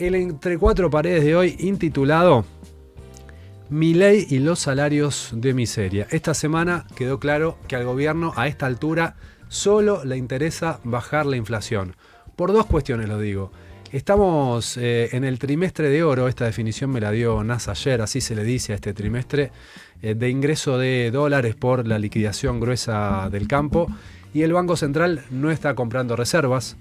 El Entre Cuatro Paredes de hoy, intitulado Milei y los salarios de miseria. Esta semana quedó claro que al gobierno a esta altura solo le interesa bajar la inflación. Por dos cuestiones lo digo. Estamos en el trimestre de oro, esta definición me la dio NASA ayer, así se le dice a este trimestre, de ingreso de dólares por la liquidación gruesa del campo, y el Banco Central no está comprando reservas,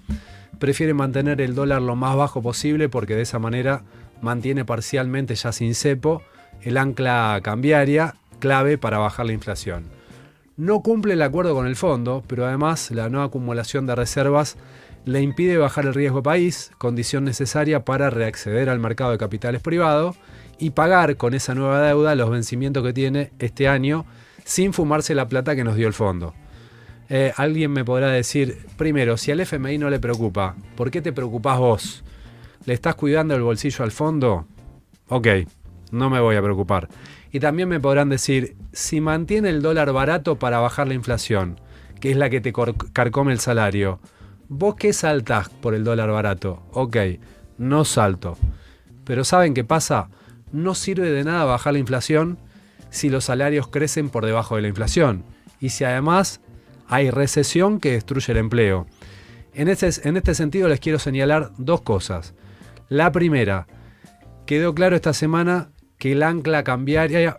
prefiere mantener el dólar lo más bajo posible porque de esa manera mantiene parcialmente, ya sin cepo, el ancla cambiaria clave para bajar la inflación. No cumple el acuerdo con el fondo, pero además la no acumulación de reservas le impide bajar el riesgo país, condición necesaria para reacceder al mercado de capitales privado y pagar con esa nueva deuda los vencimientos que tiene este año sin fumarse la plata que nos dio el fondo. Alguien me podrá decir, primero, si al FMI no le preocupa, ¿por qué te preocupás vos? ¿Le estás cuidando el bolsillo al fondo? Ok, no me voy a preocupar. Y también me podrán decir, si mantiene el dólar barato para bajar la inflación, que es la que te carcome el salario, ¿vos qué saltás por el dólar barato? Ok, no salto. Pero ¿saben qué pasa? No sirve de nada bajar la inflación si los salarios crecen por debajo de la inflación. Y si además hay recesión que destruye el empleo. En este sentido les quiero señalar dos cosas. La primera, quedó claro esta semana que el ancla cambiaria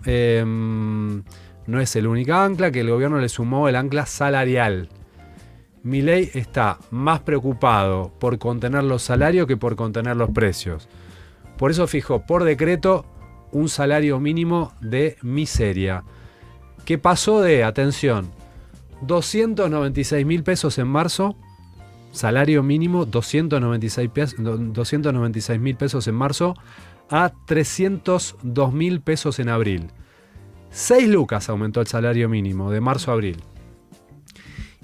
no es el único ancla, que el gobierno le sumó el ancla salarial. Milei está más preocupado por contener los salarios que por contener los precios. Por eso fijó por decreto un salario mínimo de miseria, que pasó de, atención, 296.000 pesos en marzo, salario mínimo 296.000 pesos en marzo, a 302.000 pesos en abril. 6 lucas aumentó el salario mínimo de marzo a abril.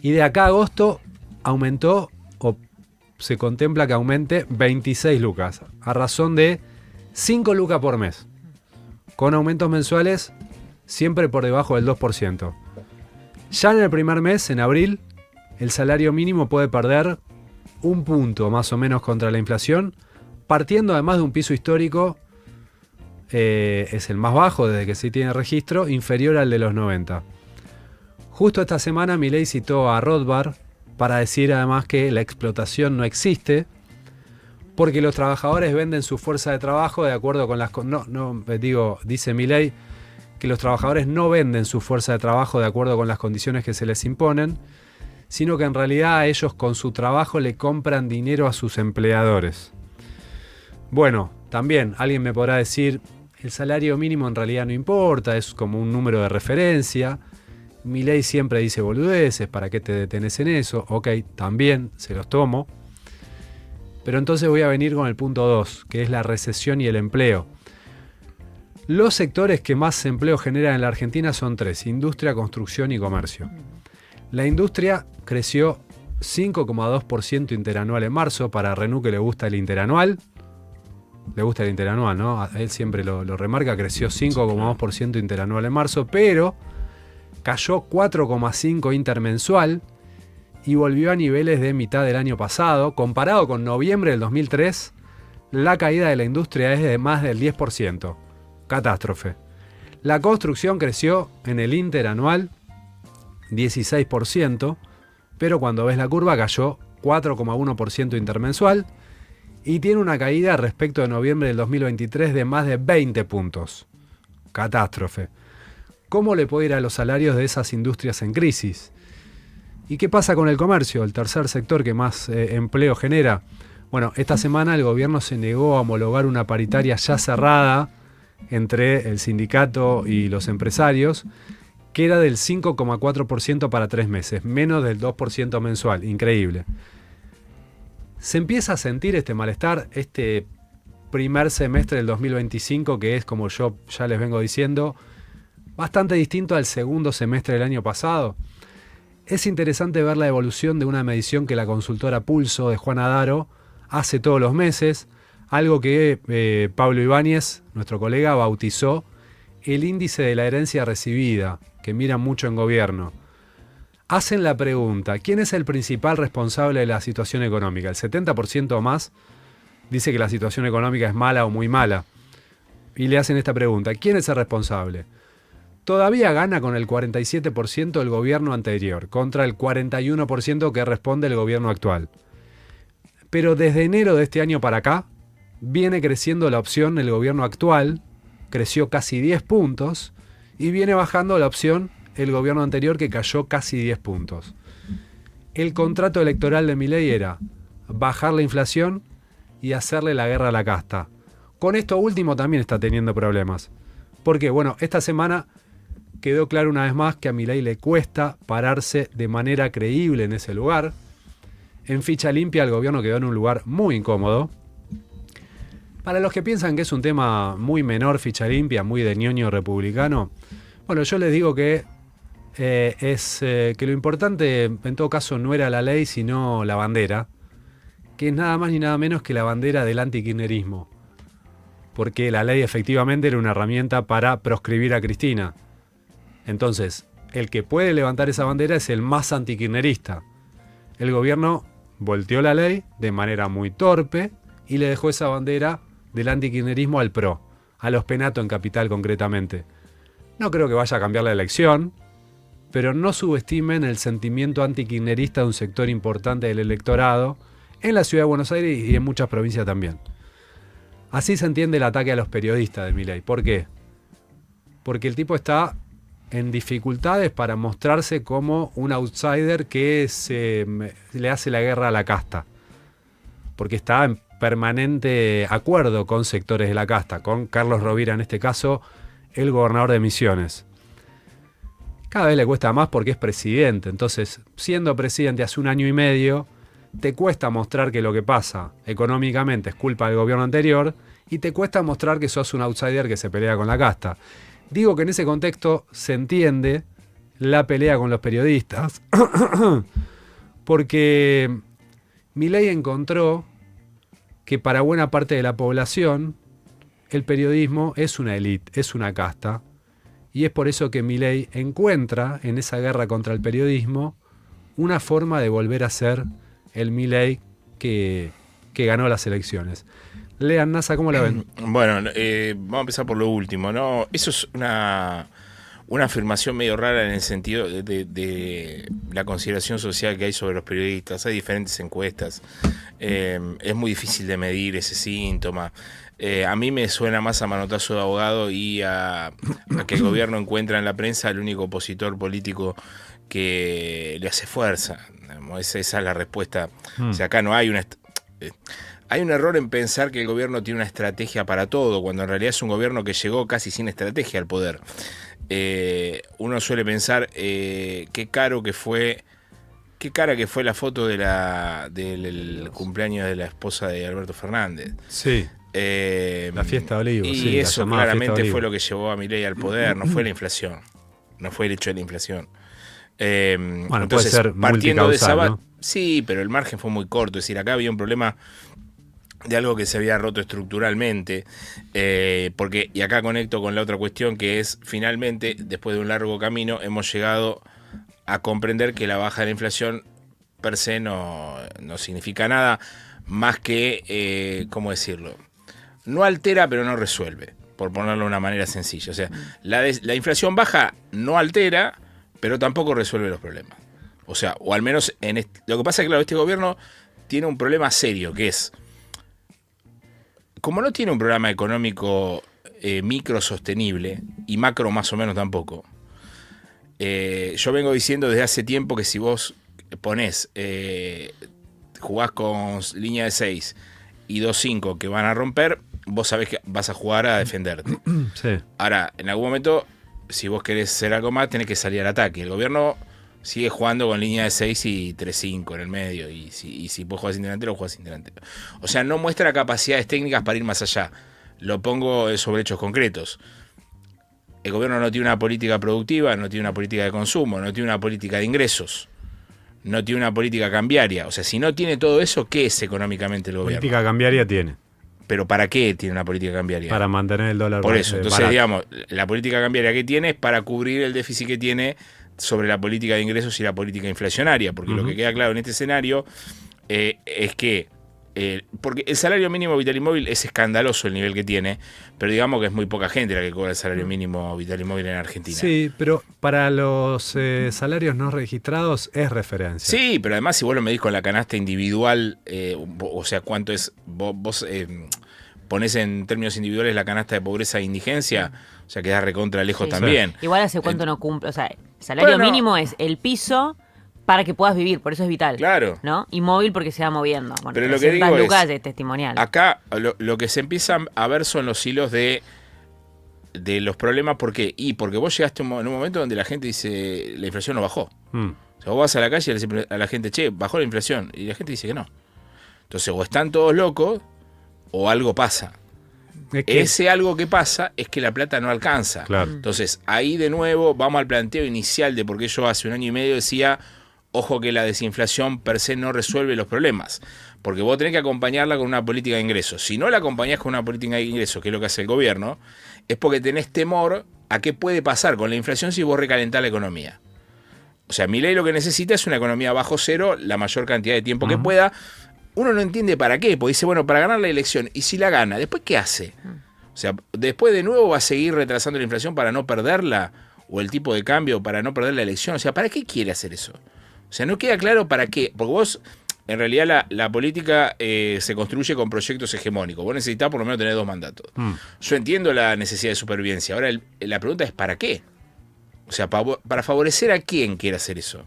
Y de acá a agosto aumentó, o se contempla que aumente, 26 lucas, a razón de 5 lucas por mes, con aumentos mensuales siempre por debajo del 2%. Ya en el primer mes, en abril, el salario mínimo puede perder un punto más o menos contra la inflación, partiendo además de un piso histórico, es el más bajo desde que se tiene registro, inferior al de los 90. Justo esta semana Milei citó a Rothbard para decir además que la explotación no existe, porque los trabajadores venden su fuerza de trabajo de acuerdo con las... dice Milei que los trabajadores no venden su fuerza de trabajo de acuerdo con las condiciones que se les imponen, sino que en realidad ellos con su trabajo le compran dinero a sus empleadores. Bueno, también alguien me podrá decir, el salario mínimo en realidad no importa, es como un número de referencia. Milei siempre dice boludeces, ¿para qué te detenés en eso? Ok, también se los tomo. Pero entonces voy a venir con el punto 2, que es la recesión y el empleo. Los sectores que más empleo generan en la Argentina son 3, industria, construcción y comercio. La industria creció 5,2% interanual en marzo. Para Renú, que le gusta el interanual, ¿no? A él siempre lo remarca, creció 5,2% interanual en marzo, pero cayó 4,5% intermensual y volvió a niveles de mitad del año pasado. Comparado con noviembre del 2003, la caída de la industria es de más del 10%. Catástrofe. La construcción creció en el interanual 16%, pero cuando ves la curva cayó 4,1% intermensual y tiene una caída respecto de noviembre del 2023 de más de 20 puntos. Catástrofe. ¿Cómo le puede ir a los salarios de esas industrias en crisis? ¿Y qué pasa con el comercio, el tercer sector que más empleo genera? Bueno, esta semana el gobierno se negó a homologar una paritaria ya cerrada entre el sindicato y los empresarios, que era del 5,4% para 3 meses, menos del 2% mensual. Increíble. Se empieza a sentir este malestar, este primer semestre del 2025, que es, como yo ya les vengo diciendo, bastante distinto al segundo semestre del año pasado. Es interesante ver la evolución de una medición que la consultora Pulso de Juan Adaro hace todos los meses, algo que Pablo Ibáñez, nuestro colega, bautizó el índice de la herencia recibida, que miran mucho en gobierno. Hacen la pregunta, ¿quién es el principal responsable de la situación económica? El 70% o más dice que la situación económica es mala o muy mala. Y le hacen esta pregunta: ¿quién es el responsable? Todavía gana con el 47% el gobierno anterior, contra el 41% que responde el gobierno actual. Pero desde enero de este año para acá, viene creciendo la opción el gobierno actual, creció casi 10 puntos, y viene bajando la opción el gobierno anterior, que cayó casi 10 puntos. El contrato electoral de Milei era bajar la inflación y hacerle la guerra a la casta. Con esto último también está teniendo problemas. Porque, bueno, esta semana quedó claro una vez más que a Milei le cuesta pararse de manera creíble en ese lugar. En ficha limpia el gobierno quedó en un lugar muy incómodo. Para los que piensan que es un tema muy menor, ficha limpia, muy de ñoño republicano, bueno, yo les digo que que lo importante en todo caso no era la ley, sino la bandera, que es nada más ni nada menos que la bandera del antikirchnerismo. Porque la ley efectivamente era una herramienta para proscribir a Cristina. Entonces, el que puede levantar esa bandera es el más antikirchnerista. El gobierno volteó la ley de manera muy torpe y le dejó esa bandera del antikirchnerismo al PRO, a los Penato en Capital concretamente. No creo que vaya a cambiar la elección, pero no subestimen el sentimiento antikirchnerista de un sector importante del electorado en la ciudad de Buenos Aires y en muchas provincias también. Así se entiende el ataque a los periodistas de Milei. ¿Por qué? Porque el tipo está en dificultades para mostrarse como un outsider que le hace la guerra a la casta. Porque está en permanente acuerdo con sectores de la casta, con Carlos Rovira en este caso, el gobernador de Misiones. Cada vez le cuesta más porque es presidente. Entonces, siendo presidente hace 1 año y medio, te cuesta mostrar que lo que pasa económicamente es culpa del gobierno anterior y te cuesta mostrar que sos un outsider que se pelea con la casta. Digo que en ese contexto se entiende la pelea con los periodistas porque Milei encontró que para buena parte de la población el periodismo es una élite, es una casta, y es por eso que Milei encuentra en esa guerra contra el periodismo una forma de volver a ser el Milei que ganó las elecciones. Lean, Nasa, ¿cómo la ven? Bueno, vamos a empezar por lo último, ¿no? Eso es una afirmación medio rara en el sentido de la consideración social que hay sobre los periodistas. Hay diferentes encuestas. Es muy difícil de medir ese síntoma. A mí me suena más a manotazo de abogado y a que el gobierno encuentra en la prensa el único opositor político que le hace fuerza. Esa es la respuesta. O sea, acá no hay hay un error en pensar que el gobierno tiene una estrategia para todo, cuando en realidad es un gobierno que llegó casi sin estrategia al poder. Uno suele pensar qué cara que fue la foto del cumpleaños de la esposa de Alberto Fernández. Sí. La fiesta de Olivos. Y sí, eso claramente fue lo que llevó a Milei al poder, no fue la inflación. No fue el hecho de la inflación. Bueno, entonces, puede ser partiendo de esa ¿no? Sí, pero el margen fue muy corto. Es decir, acá había un problema de algo que se había roto estructuralmente, y acá conecto con la otra cuestión, que es, finalmente, después de un largo camino, hemos llegado a comprender que la baja de la inflación per se no significa nada más que, ¿cómo decirlo? No altera, pero no resuelve, por ponerlo de una manera sencilla. O sea, la inflación baja no altera, pero tampoco resuelve los problemas. O sea, o al menos lo que pasa es que, claro, este gobierno tiene un problema serio, que es, como no tiene un programa económico micro sostenible, y macro más o menos tampoco, yo vengo diciendo desde hace tiempo que si vos jugás con línea de 6 y 2-5 que van a romper, vos sabés que vas a jugar a defenderte. Sí. Ahora, en algún momento, si vos querés hacer algo más, tenés que salir al ataque. El gobierno sigue jugando con línea de 6 y 3-5 en el medio, y si vos jugás sin delantero, jugás sin delantero. O sea, no muestra capacidades técnicas para ir más allá. Lo pongo sobre hechos concretos. El gobierno no tiene una política productiva, no tiene una política de consumo, no tiene una política de ingresos, no tiene una política cambiaria. O sea, si no tiene todo eso, ¿qué es económicamente el gobierno? Política cambiaria tiene. ¿Pero para qué tiene una política cambiaria? Para mantener el dólar Por eso, entonces, barato. digamos, la política cambiaria que tiene es para cubrir el déficit que tiene sobre la política de ingresos y la política inflacionaria. Porque lo que queda claro en este escenario es que Porque el salario mínimo vital y móvil es escandaloso el nivel que tiene, pero digamos que es muy poca gente la que cobra el salario mínimo vital y móvil en Argentina. Sí, pero para los salarios no registrados es referencia. Sí, pero además si vos lo medís con la canasta individual, o sea, cuánto es, vos ponés en términos individuales la canasta de pobreza e indigencia, o sea, quedás recontra lejos también. Igual hace cuánto no cumple, o sea, el salario mínimo es el piso para que puedas vivir, por eso es vital. Claro. ¿No? Y móvil porque se va moviendo. Bueno, pero lo que digo lucas es, de testimonial. Acá lo que se empieza a ver son los hilos de los problemas. ¿Por qué? Porque vos llegaste en un momento donde la gente dice, la inflación no bajó. O sea, vos vas a la calle y le decís a la gente, che, bajó la inflación. Y la gente dice que no. Entonces, o están todos locos o algo pasa. Ese algo que pasa es que la plata no alcanza. Claro. Entonces, ahí de nuevo vamos al planteo inicial de por qué yo hace un año y medio decía, ojo que la desinflación per se no resuelve los problemas. Porque vos tenés que acompañarla con una política de ingresos. Si no la acompañás con una política de ingresos, que es lo que hace el gobierno, es porque tenés temor a qué puede pasar con la inflación si vos recalentás la economía. O sea, Milei lo que necesita es una economía bajo cero la mayor cantidad de tiempo que pueda. Uno no entiende para qué, porque dice, bueno, para ganar la elección. Y si la gana, ¿después qué hace? O sea, después de nuevo va a seguir retrasando la inflación para no perderla, o el tipo de cambio para no perder la elección. O sea, ¿para qué quiere hacer eso? O sea, no queda claro para qué. Porque vos, en realidad, la política se construye con proyectos hegemónicos. Vos necesitás por lo menos tener 2 mandatos. Yo entiendo la necesidad de supervivencia. Ahora, la pregunta es ¿para qué? O sea, para favorecer a quién quiere hacer eso.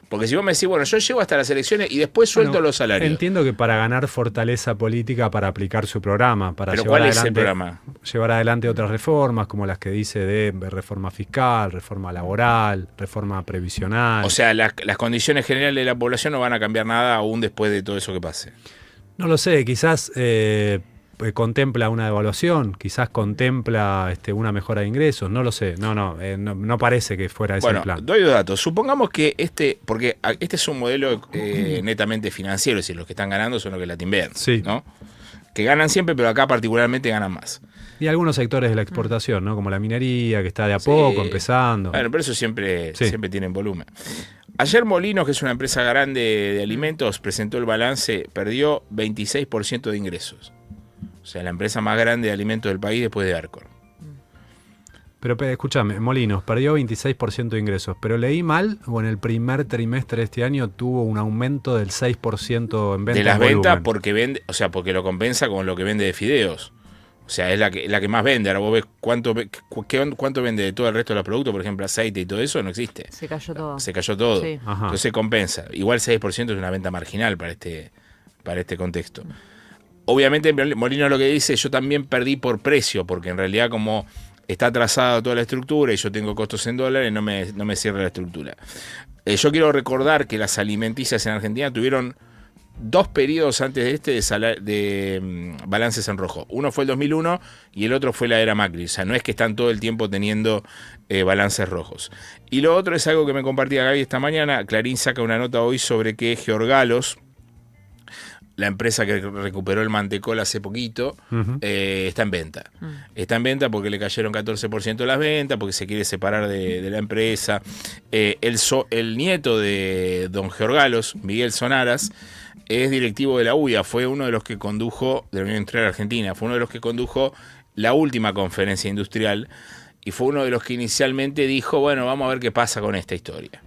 Porque si vos me decís, bueno, yo llego hasta las elecciones y después suelto los salarios. Entiendo que para ganar fortaleza política, para aplicar su programa, para ¿Pero llevar cuál es el programa? Llevar adelante otras reformas, como las que dice de reforma fiscal, reforma laboral, reforma previsional. O sea, las condiciones generales de la población no van a cambiar nada aún después de todo eso que pase. No lo sé, quizás contempla una devaluación, quizás contempla una mejora de ingresos, no lo sé, no parece que fuera ese el plan. Doy 2 datos. Supongamos que porque este es un modelo netamente financiero, es decir, los que están ganando son los que la timbean, sí, ¿no? Que ganan siempre, pero acá particularmente ganan más. Y algunos sectores de la exportación, ¿no? Como la minería, que está de a poco, empezando. Bueno, pero eso siempre tienen volumen. Ayer Molinos, que es una empresa grande de alimentos, presentó el balance, perdió 26% de ingresos. O sea, la empresa más grande de alimentos del país después de Arcor. Pero escúchame, Molinos perdió 26% de ingresos, pero leí mal, o en el primer trimestre de este año tuvo un aumento del 6% en ventas. De las ventas porque vende, o sea, porque lo compensa con lo que vende de fideos. O sea, es la que más vende. Ahora vos ves cuánto vende de todo el resto de los productos, por ejemplo, aceite y todo eso, no existe. Se cayó todo. Se cayó todo. Sí. Entonces compensa. Igual 6% es una venta marginal para este contexto. Obviamente Molino lo que dice, yo también perdí por precio, porque en realidad como está atrasada toda la estructura y yo tengo costos en dólares, no me cierra la estructura. Yo quiero recordar que las alimenticias en Argentina tuvieron 2 periodos antes de de balances en rojo. Uno fue el 2001 y el otro fue la era Macri. O sea, no es que están todo el tiempo teniendo balances rojos. Y lo otro es algo que me compartía Gaby esta mañana. Clarín saca una nota hoy sobre que Georgalos, la empresa que recuperó el mantecol hace poquito, está en venta. Está en venta porque le cayeron 14% las ventas, porque se quiere separar de la empresa. El nieto de don Georgalos, Miguel Sonaras, es directivo de la UIA, fue uno de los que condujo, de la Unión Industrial Argentina, fue uno de los que condujo la última conferencia industrial y fue uno de los que inicialmente dijo, bueno, vamos a ver qué pasa con esta historia.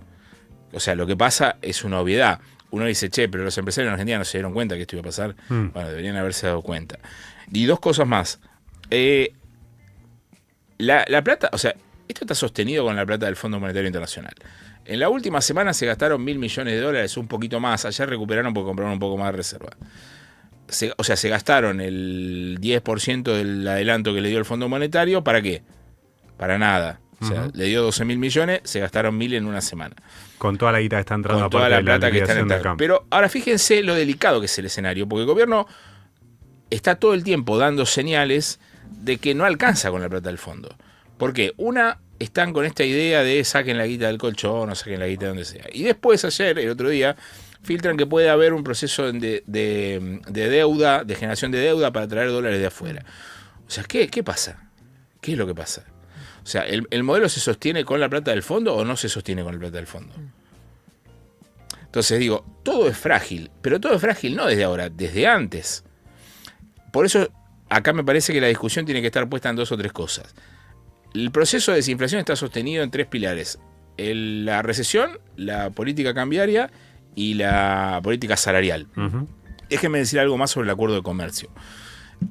O sea, lo que pasa es una obviedad. Uno dice, che, pero los empresarios en Argentina no se dieron cuenta que esto iba a pasar. Bueno, deberían haberse dado cuenta. Y 2 cosas más. La plata, o sea, esto está sostenido con la plata del Fondo Monetario Internacional. En la última semana se gastaron $1.000 millones, un poquito más. Ayer recuperaron porque compraron un poco más de reserva. Se gastaron el 10% del adelanto que le dio el Fondo Monetario. ¿Para qué? Para nada. O sea, le dio 12.000 millones, se gastaron 1.000 en una semana. Con toda la guita que está entrando. Con toda la plata que está entrando. Pero ahora fíjense lo delicado que es el escenario, porque el gobierno está todo el tiempo dando señales de que no alcanza con la plata del fondo. ¿Por qué? Están con esta idea de saquen la guita del colchón o saquen la guita de donde sea. Y después ayer, el otro día, filtran que puede haber un proceso de deuda, de generación de deuda para traer dólares de afuera. O sea, ¿qué pasa? ¿Qué es lo que pasa? O sea, ¿el modelo se sostiene con la plata del fondo o no se sostiene con la plata del fondo? Entonces digo, todo es frágil, pero todo es frágil no desde ahora, desde antes. Por eso acá me parece que la discusión tiene que estar puesta en 2 o 3 cosas. El proceso de desinflación está sostenido en 3 pilares. La recesión, la política cambiaria y la política salarial. Déjenme decir algo más sobre el acuerdo de comercio.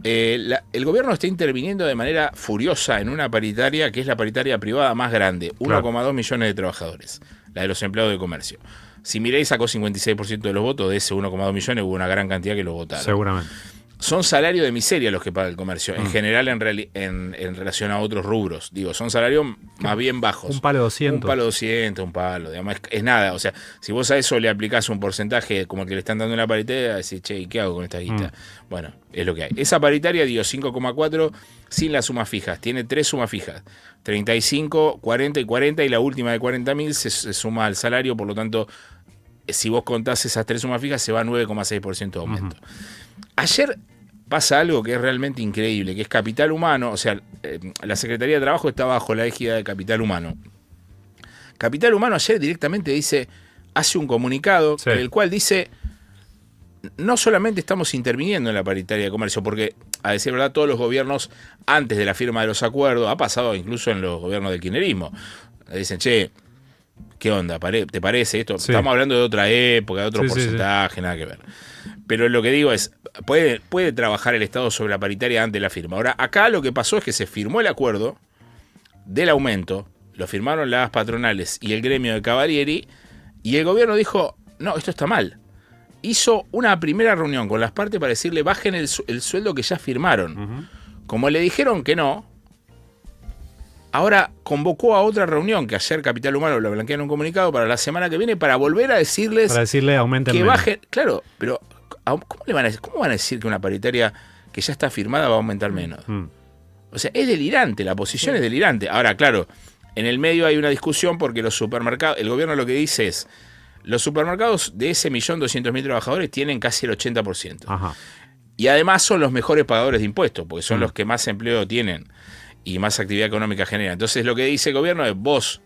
El gobierno está interviniendo de manera furiosa en una paritaria que es la paritaria privada más grande, 1,2 millones de trabajadores, la de los empleados de comercio. Si Milei sacó 56% de los votos, de ese 1,2 millones hubo una gran cantidad que lo votaron. Seguramente. Son salarios de miseria los que paga el comercio, en general en relación a otros rubros. Digo, son salarios más bien bajos. Un palo 200. Un palo 200, un palo. Digamos, es nada. O sea, si vos a eso le aplicás un porcentaje como el que le están dando en la paritaria, decís, che, ¿y qué hago con esta guita? Bueno, es lo que hay. Esa paritaria dio 5,4 sin las sumas fijas. Tiene 3 sumas fijas. 35, 40 y 40. Y la última de 40.000 se suma al salario. Por lo tanto, si vos contás esas 3 sumas fijas, se va a 9,6% de aumento. Ayer pasa algo que es realmente increíble, que es capital humano, o sea, la Secretaría de Trabajo está bajo la égida de Capital Humano. Capital Humano ayer directamente hace un comunicado en el cual dice, no solamente estamos interviniendo en la paritaria de comercio, porque a decir verdad todos los gobiernos antes de la firma de los acuerdos, ha pasado incluso en los gobiernos del kirchnerismo, dicen, che, ¿qué onda? ¿Te parece esto? Sí. Estamos hablando de otra época, de otro porcentaje, nada que ver. Pero lo que digo es, puede trabajar el Estado sobre la paritaria antes de la firma. Ahora, acá lo que pasó es que se firmó el acuerdo del aumento, lo firmaron las patronales y el gremio de Cavalieri, y el gobierno dijo, no, esto está mal. Hizo una primera reunión con las partes para decirle, bajen el sueldo que ya firmaron. Como le dijeron que no, ahora convocó a otra reunión que ayer Capital Humano lo blanquea en un comunicado para la semana que viene para volver a decirles... Para decirle aumenten que menos. Bajen. Claro, pero ¿cómo van a decir que una paritaria que ya está firmada va a aumentar menos? O sea, es delirante, la posición es delirante. Ahora, claro, en el medio hay una discusión porque los supermercados, el gobierno lo que dice es, los supermercados de ese 1.200.000 trabajadores tienen casi el 80%. Ajá. Y además son los mejores pagadores de impuestos, porque son los que más empleo tienen y más actividad económica generan. Entonces lo que dice el gobierno es, vos,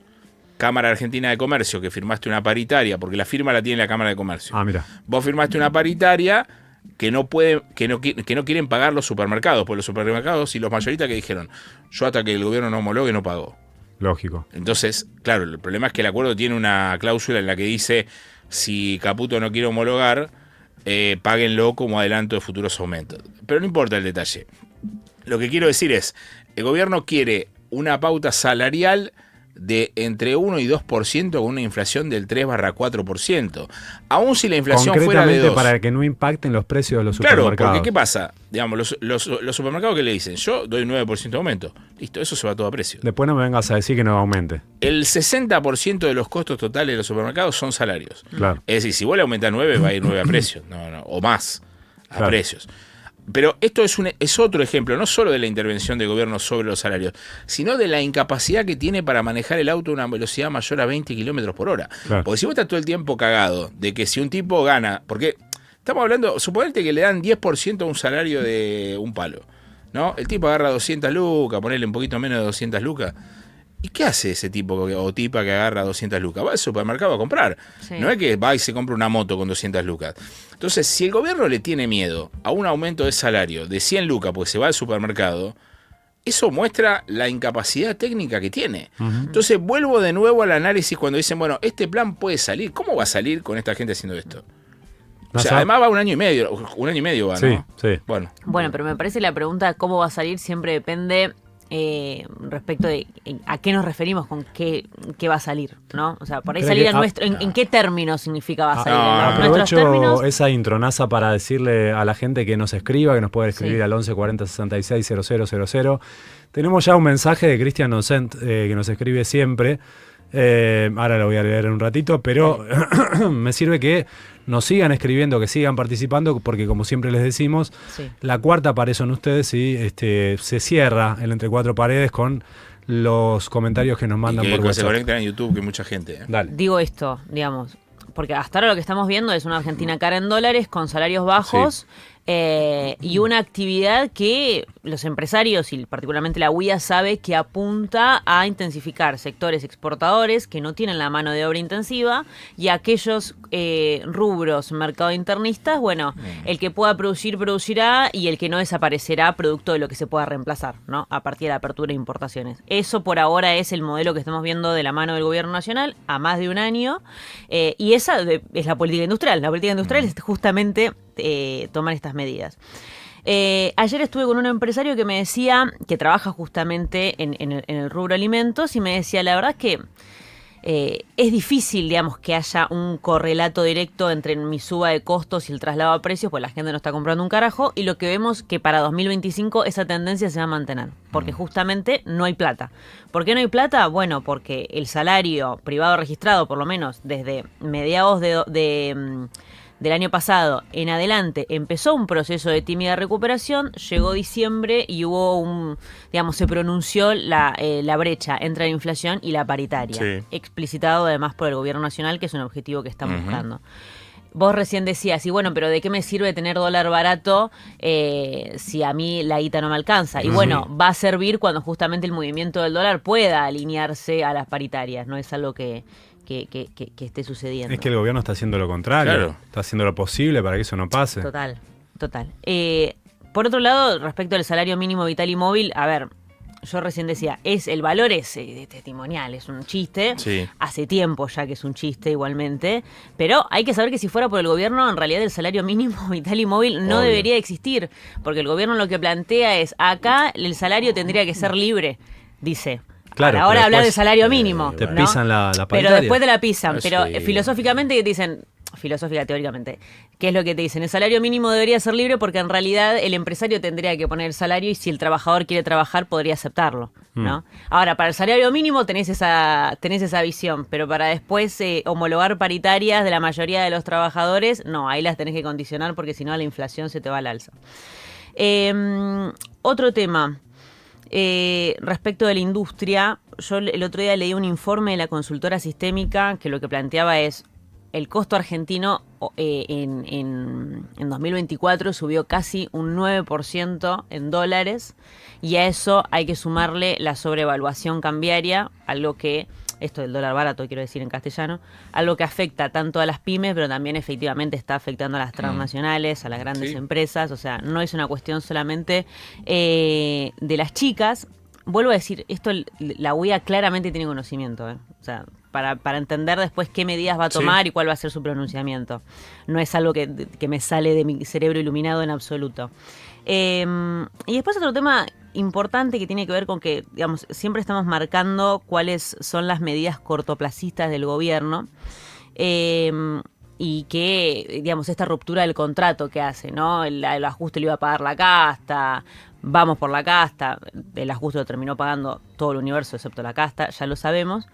Cámara Argentina de Comercio, que firmaste una paritaria, porque la firma la tiene la Cámara de Comercio. Mira. Vos firmaste una paritaria que no quieren pagar los supermercados, porque los supermercados y los mayoristas que dijeron, yo hasta que el gobierno no homologue no pago. Lógico. Entonces, claro, el problema es que el acuerdo tiene una cláusula en la que dice, si Caputo no quiere homologar, páguenlo como adelanto de futuros aumentos. Pero no importa el detalle. Lo que quiero decir es, el gobierno quiere una pauta salarial de entre 1 y 2% con una inflación del 3-4%. Aún si la inflación fuera de 2. Para que no impacten los precios de los supermercados. Claro, porque ¿qué pasa? Digamos, los supermercados que le dicen, yo doy 9% de aumento. Listo, eso se va todo a precio. Después no me vengas a decir que no aumente. El 60% de los costos totales de los supermercados son salarios. Claro. Es decir, si vos le aumentás 9, va a ir 9 a precios. O más a precios. Pero esto es otro ejemplo, no solo de la intervención del gobierno sobre los salarios, sino de la incapacidad que tiene para manejar el auto a una velocidad mayor a 20 kilómetros por hora. Claro. Porque si vos estás todo el tiempo cagado de que si un tipo gana, porque estamos hablando, suponete que le dan 10% a un salario de un palo, ¿no? El tipo agarra 200 lucas, ponerle un poquito menos de 200 lucas. ¿Y qué hace ese tipo o tipa que agarra 200 lucas? Va al supermercado a comprar. Sí. No es que va y se compra una moto con 200 lucas. Entonces, si el gobierno le tiene miedo a un aumento de salario de 100 lucas porque se va al supermercado, eso muestra la incapacidad técnica que tiene. Entonces, vuelvo de nuevo al análisis cuando dicen, bueno, este plan puede salir. ¿Cómo va a salir con esta gente haciendo esto? O sea, además va un año y medio va, ¿no? Sí. Bueno, pero me parece la pregunta cómo va a salir siempre depende... respecto de a qué nos referimos con qué va a salir, ¿no? O sea, por ahí salir ¿en qué términos significa va a salir? Aprovecho esa intronaza para decirle a la gente que nos escriba, que nos puede escribir al 11 40 66 000. Tenemos ya un mensaje de Cristian Nocent que nos escribe siempre. Ahora lo voy a leer en un ratito, pero me sirve que nos sigan escribiendo, que sigan participando, porque como siempre les decimos, la cuarta pared son ustedes y se cierra el Entre Cuatro Paredes con los comentarios que nos mandan por WhatsApp. Se conectan en YouTube, que mucha gente. Dale. Digo esto, digamos, porque hasta ahora lo que estamos viendo es una Argentina cara en dólares, con salarios bajos, Y una actividad que los empresarios y particularmente la UIA sabe que apunta a intensificar sectores exportadores que no tienen la mano de obra intensiva y aquellos rubros mercado internistas, bueno, el que pueda producir, producirá y el que no desaparecerá producto de lo que se pueda reemplazar, ¿no? A partir de la apertura de importaciones. Eso por ahora es el modelo que estamos viendo de la mano del gobierno nacional a más de un año y esa es la política industrial. La política industrial es justamente tomar estas medidas. Ayer estuve con un empresario que me decía que trabaja justamente en el rubro alimentos y me decía, la verdad es que es difícil, digamos, que haya un correlato directo entre mi suba de costos y el traslado a precios, pues la gente no está comprando un carajo, y lo que vemos que para 2025 esa tendencia se va a mantener, porque justamente no hay plata. ¿Por qué no hay plata? Bueno, porque el salario privado registrado, por lo menos desde mediados del año pasado en adelante, empezó un proceso de tímida recuperación, llegó diciembre y hubo se pronunció la brecha entre la inflación y la paritaria, explicitado además por el gobierno nacional, que es un objetivo que están buscando. Vos recién decías, y bueno, pero ¿de qué me sirve tener dólar barato si a mí la guita no me alcanza? Y bueno, va a servir cuando justamente el movimiento del dólar pueda alinearse a las paritarias, no es algo que esté sucediendo. Es que el gobierno está haciendo lo contrario, está haciendo lo posible para que eso no pase. Total. Por otro lado, respecto al salario mínimo vital y móvil, a ver, yo recién decía, el valor es testimonial, es un chiste, hace tiempo ya que es un chiste igualmente, pero hay que saber que si fuera por el gobierno, en realidad el salario mínimo vital y móvil no debería existir, porque el gobierno lo que plantea es, acá el salario tendría que ser libre, dice. Ahora hablar de salario mínimo. Te pisan la paritaria. Pero después te la pisan. Pero filosóficamente dicen, teóricamente, ¿qué es lo que te dicen? El salario mínimo debería ser libre porque en realidad el empresario tendría que poner el salario y si el trabajador quiere trabajar podría aceptarlo, ¿no? Ahora, para el salario mínimo tenés esa visión, pero para después homologar paritarias de la mayoría de los trabajadores, no, ahí las tenés que condicionar porque si no la inflación se te va al alza. Otro tema. Respecto de la industria, yo el otro día leí un informe de la consultora sistémica que lo que planteaba es el costo argentino en 2024 subió casi un 9% en dólares y a eso hay que sumarle la sobrevaluación cambiaria, algo que, esto del dólar barato quiero decir en castellano, algo que afecta tanto a las pymes pero también efectivamente está afectando a las transnacionales, a las grandes empresas, o sea, no es una cuestión solamente de las chicas. Vuelvo a decir, esto la UIA claramente tiene conocimiento, o sea, para entender después qué medidas va a tomar y cuál va a ser su pronunciamiento. No es algo que me sale de mi cerebro iluminado en absoluto. Y después otro tema importante que tiene que ver con que, digamos, siempre estamos marcando cuáles son las medidas cortoplacistas del gobierno y que, digamos, esta ruptura del contrato que hace, ¿no? El ajuste lo iba a pagar la casta, vamos por la casta, el ajuste lo terminó pagando todo el universo excepto la casta, ya lo sabemos.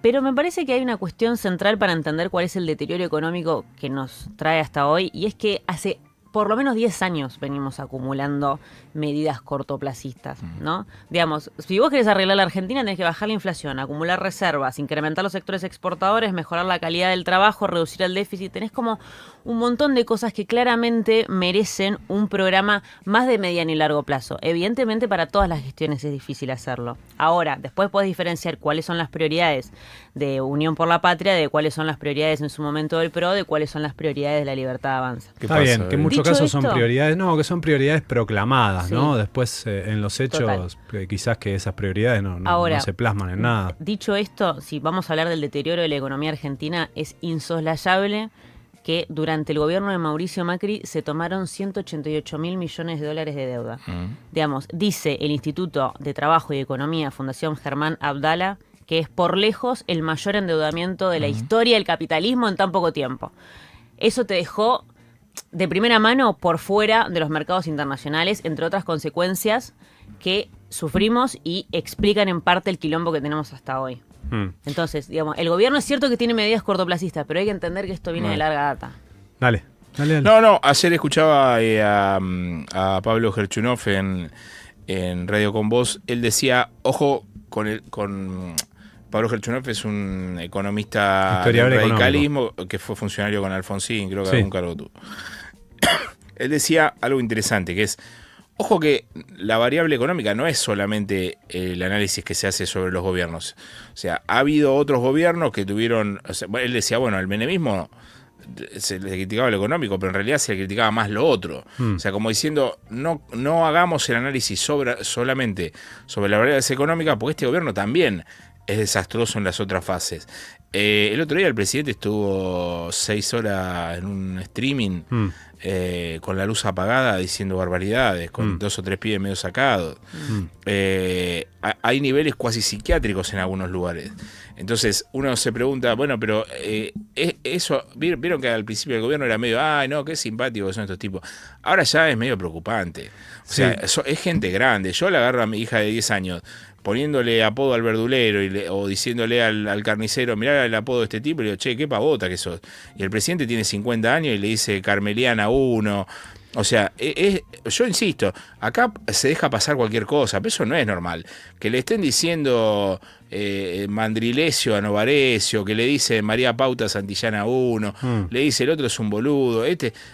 Pero me parece que hay una cuestión central para entender cuál es el deterioro económico que nos trae hasta hoy, y es que hace por lo menos 10 años venimos acumulando medidas cortoplacistas, ¿no? Digamos, si vos querés arreglar la Argentina, tenés que bajar la inflación, acumular reservas, incrementar los sectores exportadores, mejorar la calidad del trabajo, reducir el déficit. Tenés como un montón de cosas que claramente merecen un programa más de mediano y largo plazo. Evidentemente para todas las gestiones es difícil hacerlo. Ahora, después podés diferenciar cuáles son las prioridades de Unión por la Patria, de cuáles son las prioridades en su momento del PRO, de cuáles son las prioridades de la Libertad Avanza. Está bien, que en muchos casos son prioridades, que son prioridades proclamadas, ¿no? Después en los hechos quizás que esas prioridades no se plasman en nada. Dicho esto, si vamos a hablar del deterioro de la economía argentina, es insoslayable que durante el gobierno de Mauricio Macri se tomaron 188.000 millones de dólares de deuda. Digamos, dice el Instituto de Trabajo y Economía, Fundación Germán Abdala, que es por lejos el mayor endeudamiento de la historia del capitalismo en tan poco tiempo. Eso te dejó de primera mano por fuera de los mercados internacionales, entre otras consecuencias que sufrimos y explican en parte el quilombo que tenemos hasta hoy. Entonces, digamos, el gobierno es cierto que tiene medidas cortoplacistas, pero hay que entender que esto viene de larga data. Dale. No, ayer escuchaba a Pablo Gerchunov en Radio Con Voz. Él decía, ojo con Pablo Gerchunov es un economista del radicalismo que fue funcionario con Alfonsín, creo que algún cargo tuvo. Él decía algo interesante, que es, ojo que la variable económica no es solamente el análisis que se hace sobre los gobiernos. O sea, ha habido otros gobiernos que tuvieron, o sea, él decía, bueno, el menemismo se le criticaba lo económico, pero en realidad se le criticaba más lo otro. O sea, como diciendo, no hagamos el análisis solamente sobre la variable económica, porque este gobierno también es desastroso en las otras fases. El otro día el presidente estuvo 6 horas en un streaming con la luz apagada diciendo barbaridades, con 2 o 3 pibes medio sacados. Hay niveles cuasi psiquiátricos en algunos lugares. Entonces uno se pregunta, bueno, pero eso, vieron que al principio el gobierno era medio, ay no, qué simpático son estos tipos. Ahora ya es medio preocupante. O sea, es gente grande. Yo le agarro a mi hija de 10 años poniéndole apodo al verdulero o diciéndole al carnicero, mirá el apodo de este tipo, y le digo, che, qué pavota que sos. Y el presidente tiene 50 años y le dice Carmeliana 1. O sea, yo insisto, acá se deja pasar cualquier cosa, pero eso no es normal. Que le estén diciendo Mandrilesio a Novarecio, que le dice María Pauta Santillana 1, le dice el otro es un boludo, o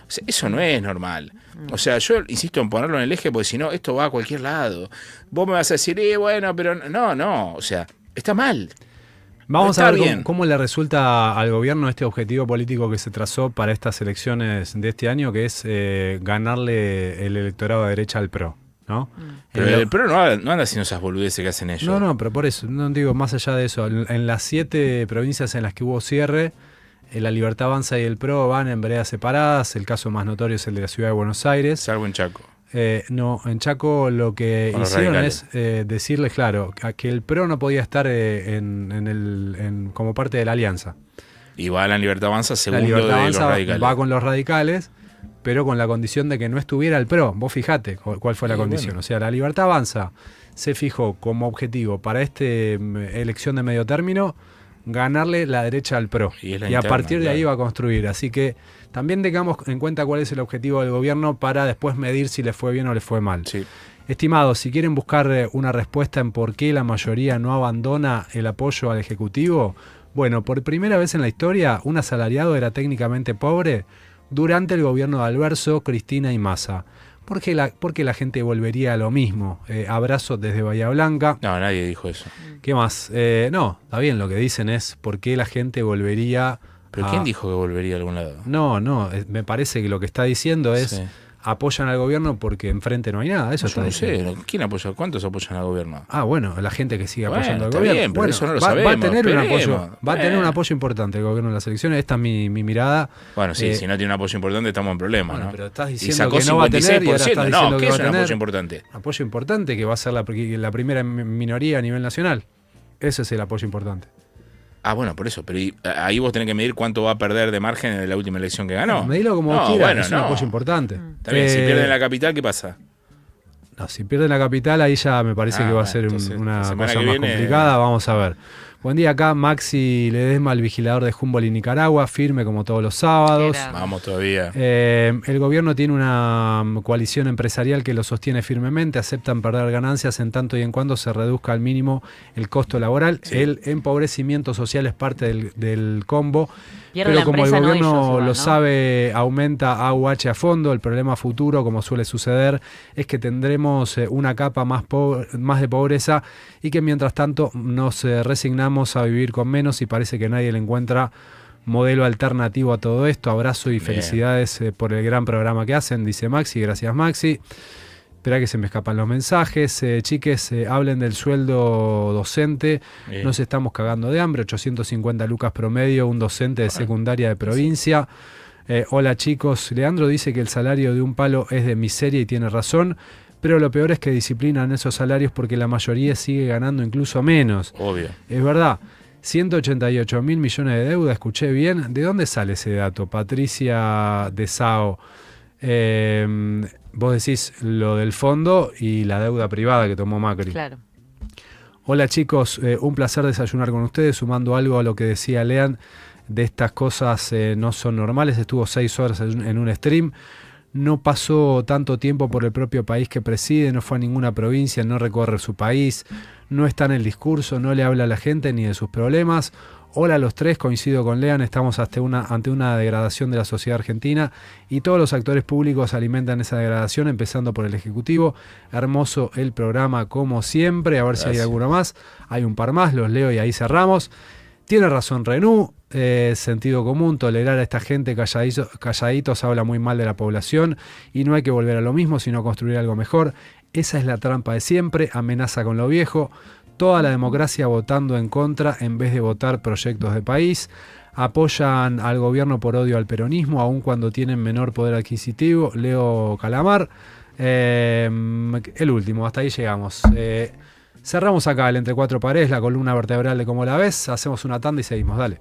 sea, eso no es normal. O sea, yo insisto en ponerlo en el eje porque si no, esto va a cualquier lado. Vos me vas a decir, bueno, pero no, o sea, está mal. Vamos a ver cómo le resulta al gobierno este objetivo político que se trazó para estas elecciones de este año, que es ganarle el electorado de derecha al PRO, ¿no? Pero el PRO no anda haciendo esas boludeces que hacen ellos. No, pero por eso, no digo, más allá de eso, en las 7 provincias en las que hubo cierre, la Libertad Avanza y el PRO van en veredas separadas. El caso más notorio es el de la ciudad de Buenos Aires. Salvo en Chaco. No, en Chaco lo que hicieron es decirles, claro, que el PRO no podía estar como parte de la alianza. Y va a la Libertad Avanza segundo la Libertad de Avanza los radicales. Va con los radicales, pero con la condición de que no estuviera el PRO. Vos fijate cuál fue la condición. Bueno. O sea, la Libertad Avanza se fijó como objetivo para esta elección de medio término ganarle la derecha al PRO. Y a partir de ahí va a construir. Así que también tengamos en cuenta cuál es el objetivo del gobierno para después medir si le fue bien o le fue mal. Sí. Estimados, si quieren buscar una respuesta en por qué la mayoría no abandona el apoyo al Ejecutivo, bueno, por primera vez en la historia, un asalariado era técnicamente pobre durante el gobierno de Alberto, Cristina y Massa. Porque la gente volvería a lo mismo. Abrazos desde Bahía Blanca. No, nadie dijo eso. ¿Qué más? No, está bien, lo que dicen es por qué la gente volvería. ¿Pero quién dijo que volvería a algún lado? No, me parece que lo que está diciendo es apoyan al gobierno porque enfrente no hay nada. Eso está diciendo. No sé, ¿quién apoya? ¿Cuántos apoyan al gobierno? Bueno, la gente que sigue apoyando al gobierno. Bien, pero eso no lo sabemos. Va a tener un apoyo importante el gobierno en las elecciones. Esta es mi mirada. Bueno, sí, si no tiene un apoyo importante estamos en problemas, bueno, ¿no? Pero estás diciendo que no va a tener y ahora estás diciendo que va a tener. Apoyo importante? Apoyo importante que va a ser la primera minoría a nivel nacional. Ese es el apoyo importante. Bueno, por eso, pero ahí vos tenés que medir cuánto va a perder de margen en la última elección que ganó. Medilo como vos quieras, es un apoyo importante. Está bien, si pierden la capital, ¿qué pasa? No, si pierden la capital, ahí ya me parece que va a ser una cosa más complicada. Vamos a ver. Buen día, acá Maxi Ledesma, el vigilador de Humboldt y Nicaragua, firme como todos los sábados. Vamos todavía. El gobierno tiene una coalición empresarial que lo sostiene firmemente, aceptan perder ganancias en tanto y en cuando se reduzca al mínimo el costo laboral. Sí. El empobrecimiento social es parte del combo. Pero como el gobierno lo sabe, aumenta AUH a fondo. El problema futuro, como suele suceder, es que tendremos una capa más de pobreza y que mientras tanto nos resignamos a vivir con menos y parece que nadie le encuentra modelo alternativo a todo esto. Abrazo y felicidades por el gran programa que hacen, dice Maxi. Gracias, Maxi. Espera que se me escapan los mensajes. Chiques, hablen del sueldo docente. Nos estamos cagando de hambre. 850 lucas promedio, un docente de secundaria de provincia. Hola, chicos. Leandro dice que el salario de un palo es de miseria y tiene razón. Pero lo peor es que disciplinan esos salarios porque la mayoría sigue ganando incluso menos. Obvio. Es verdad. 188 mil millones de deuda, escuché bien. ¿De dónde sale ese dato? Patricia de Sao. Vos decís lo del fondo y la deuda privada que tomó Macri. Claro. Hola chicos, un placer desayunar con ustedes, sumando algo a lo que decía Lean de estas cosas no son normales. Estuvo 6 horas en un stream. No pasó tanto tiempo por el propio país que preside, no fue a ninguna provincia, no recorre su país, no está en el discurso, no le habla a la gente ni de sus problemas. Hola a los tres, coincido con Lean, estamos ante una degradación de la sociedad argentina y todos los actores públicos alimentan esa degradación, empezando por el Ejecutivo. Hermoso el programa como siempre, a ver si hay alguno más. Hay un par más, los leo y ahí cerramos. Tiene razón Renú, sentido común, tolerar a esta gente calladitos habla muy mal de la población y no hay que volver a lo mismo, sino construir algo mejor. Esa es la trampa de siempre, amenaza con lo viejo. Toda la democracia votando en contra en vez de votar proyectos de país. Apoyan al gobierno por odio al peronismo, aun cuando tienen menor poder adquisitivo. Leo Calamar. El último, hasta ahí llegamos. Cerramos acá el Entre Cuatro Paredes, la columna vertebral de Cómo la Ves. Hacemos una tanda y seguimos, dale.